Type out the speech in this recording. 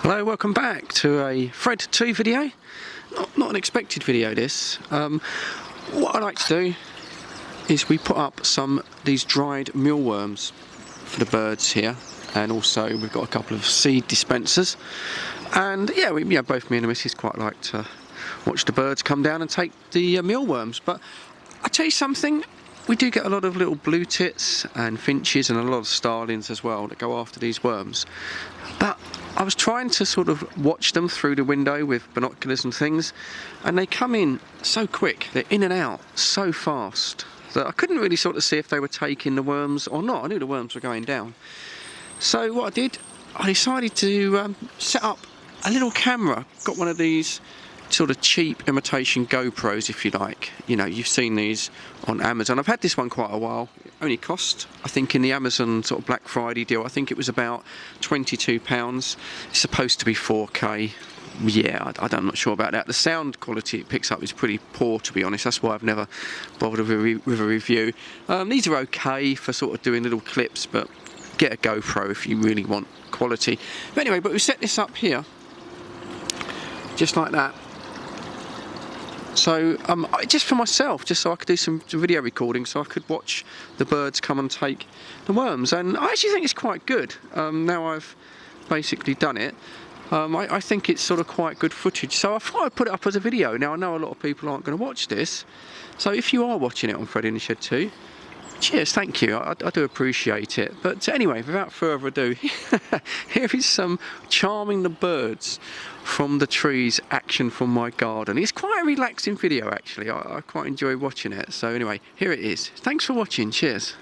Hello, welcome back to a Fred 2 video. Not an expected video this. What I like to do is we put up these dried mealworms for the birds here, and also we've got a couple of seed dispensers. And yeah, both me and the missus quite like to watch the birds come down and take the mealworms. But I tell you something, we do get a lot of little blue tits and finches and a lot of starlings as well that go after these worms. But I was trying to sort of watch them through the window with binoculars and things, and they come in so quick, they're in and out so fast that I couldn't really sort of see if they were taking the worms or not. I knew the worms were going down. So what I did, I decided to set up a little camera. Got one of these sort of cheap imitation GoPros, if you like. You know, you've seen these on Amazon. I've had this one quite a while. It only cost, I think, in the Amazon sort of Black Friday deal, I think it was about £22. It's supposed to be 4K. Yeah, I'm not sure about that. The sound quality it picks up is pretty poor, to be honest. That's why I've never bothered with a review. These are okay for sort of doing little clips, but get a GoPro if you really want quality. But anyway, we set this up here, just like that. So just for myself, just so I could do some video recording, so I could watch the birds come and take the worms. And I actually think it's quite good. Now I've basically done it, I think it's sort of quite good footage. So I thought I'd put it up as a video. Now I know a lot of people aren't going to watch this, so if you are watching it on Fred in the Shed 2, cheers, thank you, I do appreciate it. But anyway, without further ado, here is some charming the birds from the trees action from my garden. It's quite a relaxing video actually, I quite enjoy watching it. So anyway, here it is. Thanks for watching, cheers.